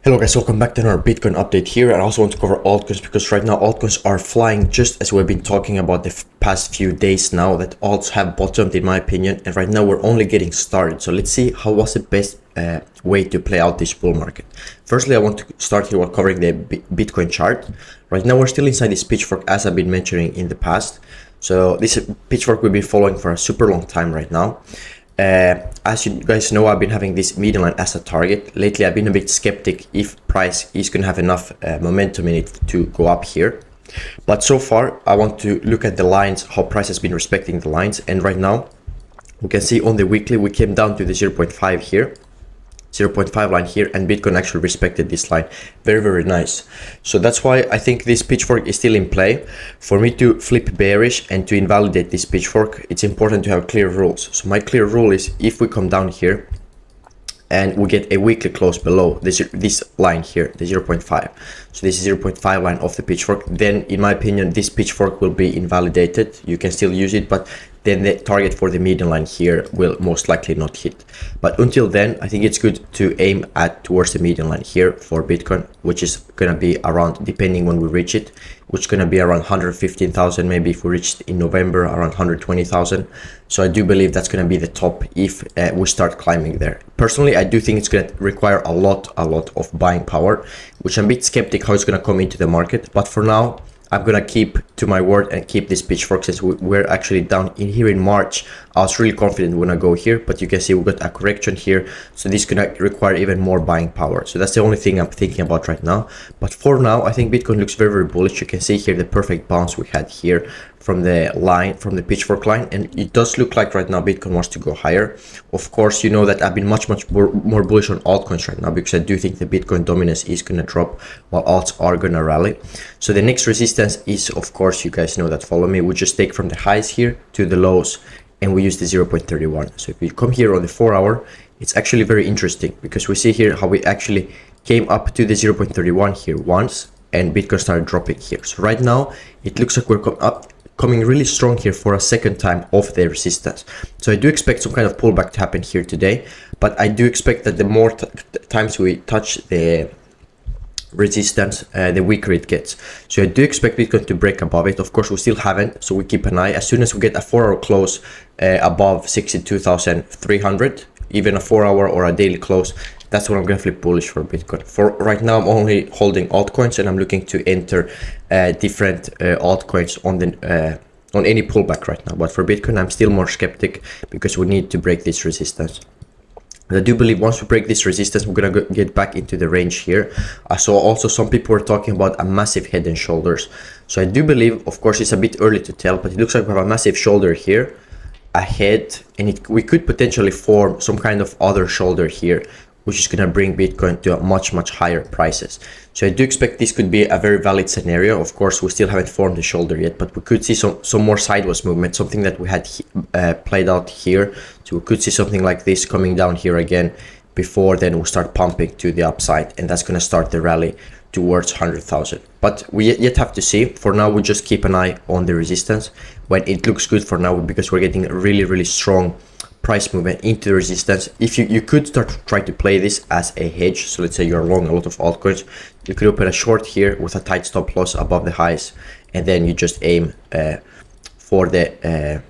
Hello guys, welcome back to another Bitcoin update here. And I also want to cover altcoins because right now altcoins are flying, just as we've been talking about the past few days now, that alts have bottomed in my opinion, and right now we're only getting started. So let's see how was the best way to play out this bull market. Firstly, I want to start here while covering the Bitcoin chart. Right now we're still inside this pitchfork, as I've been mentioning in the past. So this pitchfork we've been following for a super long time right now. As you guys know, I've been having this median line as a target. Lately, I've been a bit skeptic if price is going to have enough momentum in it to go up here. But so far, I want to look at the lines, how price has been respecting the lines. And right now, we can see on the weekly, we came down to the 0.5 here. 0.5 line here, and Bitcoin actually respected this line. Very nice. So that's why I think this pitchfork is still in play. For me to flip bearish and to invalidate this pitchfork, it's important to have clear rules. So my clear rule is, if we come down here and we get a weekly close below this line here, the 0.5, so this is 0.5 line of the pitchfork, then in my opinion this pitchfork will be invalidated. You can still use it, but then the target for the median line here will most likely not hit. But until then, I think it's good to aim at towards the median line here for Bitcoin, which is gonna be around, depending when we reach it, which is gonna be around 115,000, maybe if we reach it in November, around 120,000. So I do believe that's gonna be the top if we start climbing there. Personally, I do think it's gonna require a lot of buying power, which I'm a bit skeptic how it's gonna come into the market. But for now, I'm gonna keep to my word and keep this pitchfork, since we're actually down in here in March. I was really confident we're gonna go here, but you can see we got a correction here, so this gonna require even more buying power. So that's the only thing I'm thinking about right now. But for now, I think Bitcoin looks very bullish. You can see here the perfect bounce we had here from the line, from the pitchfork line, and it does look like right now Bitcoin wants to go higher. Of course, you know that I've been much more bullish on altcoins right now, because I do think the Bitcoin dominance is gonna drop while alts are gonna rally. So the next resistance is, of course, you guys know that follow me, we just take from the highs here to the lows, and we use the 0.31. So if we come here on the 4 hour, it's actually very interesting, because we see here how we actually came up to the 0.31 here once, and Bitcoin started dropping here. So right now it looks like we're coming really strong here for a second time of the resistance. So I do expect some kind of pullback to happen here today, but I do expect that the more times we touch the resistance, the weaker it gets. So I do expect Bitcoin to break above it. Of course, we still haven't, so we keep an eye. As soon as we get a 4 hour close above 62,300, even a 4 hour or a daily close, that's when I'm gonna flip bullish for Bitcoin. For right now, I'm only holding altcoins, and I'm looking to enter different altcoins on any pullback right now. But for Bitcoin, I'm still more skeptic, because we need to break this resistance. And I do believe once we break this resistance, we're gonna get back into the range here. I saw also some people were talking about a massive head and shoulders. So I do believe, of course, it's a bit early to tell, but it looks like we have a massive shoulder here ahead, and we could potentially form some kind of other shoulder here, which is going to bring Bitcoin to a much higher prices. So I do expect this could be a very valid scenario. Of course, we still haven't formed the shoulder yet, but we could see some more sideways movement, something that we had played out here. So we could see something like this coming down here again, before then we'll start pumping to the upside, and that's going to start the rally towards 100,000. But we yet have to see. For now, we just keep an eye on the resistance when it looks good for now, because we're getting really strong price movement into the resistance. If you could start to try to play this as a hedge. So let's say you're long a lot of altcoins, you could open a short here with a tight stop loss above the highs, and then you just aim for the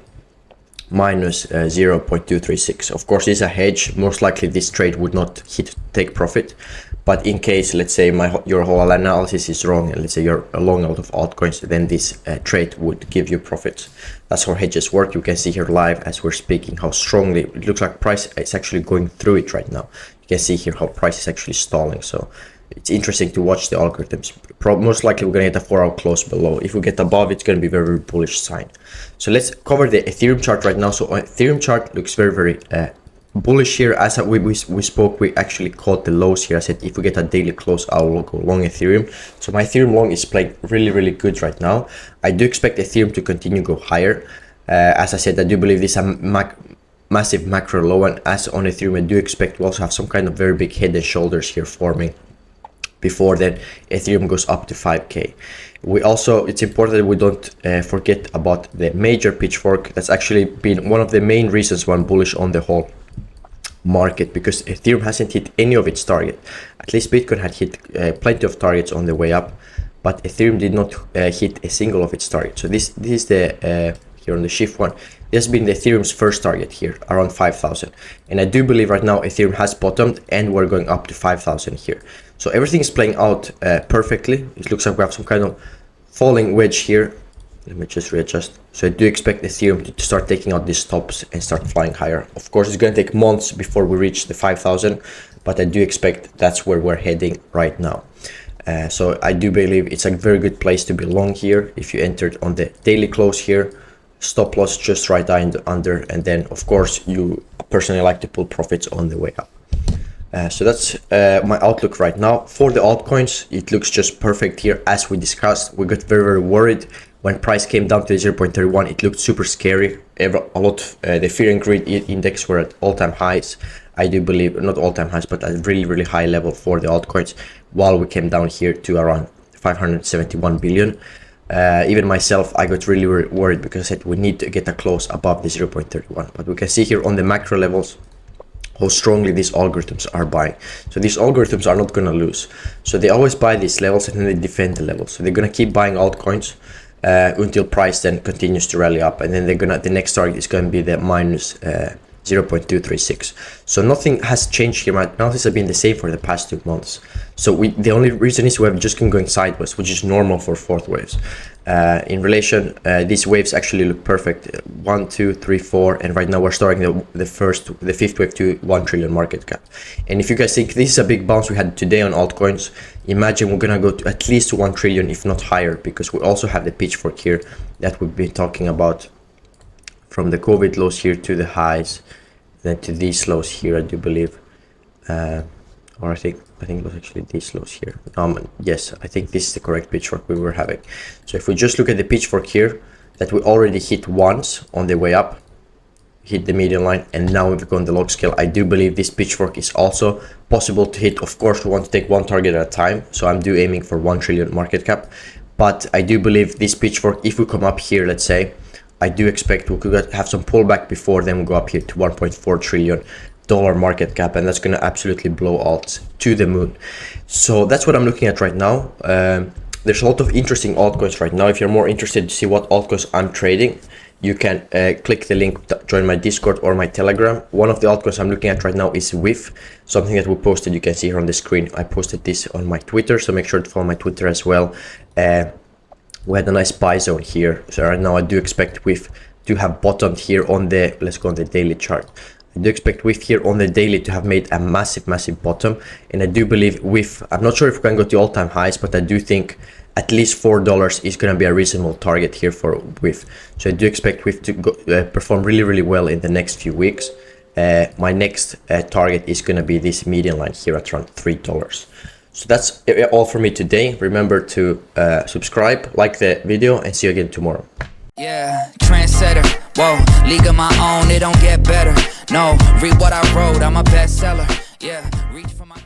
minus 0.236. Of course, it's a hedge. Most likely this trade would not take profit, but in case, let's say your whole analysis is wrong, and let's say you're long a lot of altcoins, then this trade would give you profits. That's how hedges work. You can see here live as we're speaking how strongly it looks like price is actually going through it right now. You can see here how price is actually stalling. So it's interesting to watch the algorithms. Most likely we're gonna get a 4 hour close below. If we get above, it's gonna be very bullish sign. So let's cover the Ethereum chart right now. So Ethereum chart looks very bullish here. As we spoke, we actually caught the lows here. I said if we get a daily close, I'll go long Ethereum. So my Ethereum long is playing really good right now. I do expect Ethereum to continue go higher. As I said, I do believe this is a massive macro low, and as on Ethereum, I do expect we also have some kind of very big head and shoulders here forming before then Ethereum goes up to 5k. It's important that we don't forget about the major pitchfork. That's actually been one of the main reasons why I'm bullish on the whole market, because Ethereum hasn't hit any of its target. At least Bitcoin had hit plenty of targets on the way up, but Ethereum did not hit a single of its targets. So this is the here on the shift one. This has been the Ethereum's first target here, around 5,000. And I do believe right now Ethereum has bottomed and we're going up to 5,000 here. So everything is playing out perfectly. It looks like we have some kind of falling wedge here. Let me just readjust. So I do expect Ethereum to start taking out these tops and start flying higher. Of course, it's going to take months before we reach the 5,000, but I do expect that's where we're heading right now. So I do believe it's a very good place to be long here. If you entered on the daily close here, stop loss just right under, and then of course you personally like to pull profits on the way up. So that's my outlook right now. For the altcoins, it looks just perfect here. As we discussed, we got very worried when price came down to 0.31. It looked super scary. The fear and greed index were at all-time highs. I do believe, not all-time highs, but at really high level for the altcoins, while we came down here to around 571 billion. Even myself, I got really worried because I said we need to get a close above the 0.31. But we can see here on the macro levels how strongly these algorithms are buying. So these algorithms are not going to lose. So they always buy these levels and then they defend the levels. So they're going to keep buying altcoins until price then continues to rally up. And then the next target is going to be the minus 0.236. So nothing has changed here right now. This has been the same for the past 2 months. So the only reason is we have just been going sideways, which is normal for fourth waves. In relation, these waves actually look perfect. 1, 2, 3, 4, and right now we're starting the fifth wave to 1 trillion market cap. And if you guys think this is a big bounce we had today on altcoins, imagine we're gonna go to at least 1 trillion, if not higher, because we also have the pitchfork here that we've been talking about, from the COVID lows here to the highs, then to these lows here, I do believe, or I think it was actually these lows here. Yes, I think this is the correct pitchfork we were having. So if we just look at the pitchfork here, that we already hit once on the way up, hit the median line, and now we've gone the log scale. I do believe this pitchfork is also possible to hit. Of course, we want to take one target at a time, so I'm aiming for 1 trillion market cap. But I do believe this pitchfork, if we come up here, let's say, I do expect we could have some pullback before then we go up here to 1.4 trillion dollar market cap, and that's going to absolutely blow alts to the moon. So that's what I'm looking at right now. There's a lot of interesting altcoins right now. If you're more interested to see what altcoins I'm trading, you can click the link to join my Discord or my Telegram. One of the altcoins I'm looking at right now is WIF, something that we posted. You can see here on the screen. I posted this on my Twitter, so make sure to follow my Twitter as well. We had a nice buy zone here. So right now I do expect WIF to have bottomed here on the, let's go on the daily chart. I do expect WIF here on the daily to have made a massive bottom. And I do believe WIF, I'm not sure if we can go to all-time highs, but I do think at least $4 is going to be a reasonable target here for WIF. So I do expect WIF to go, perform really well in the next few weeks. My next target is going to be this median line here at around $3. So that's all for me today. Remember to subscribe, like the video, and see you again tomorrow. Yeah, trendsetter, whoa, league of my own, it don't get better. No, read what I wrote, I'm a bestseller. Yeah, reach for my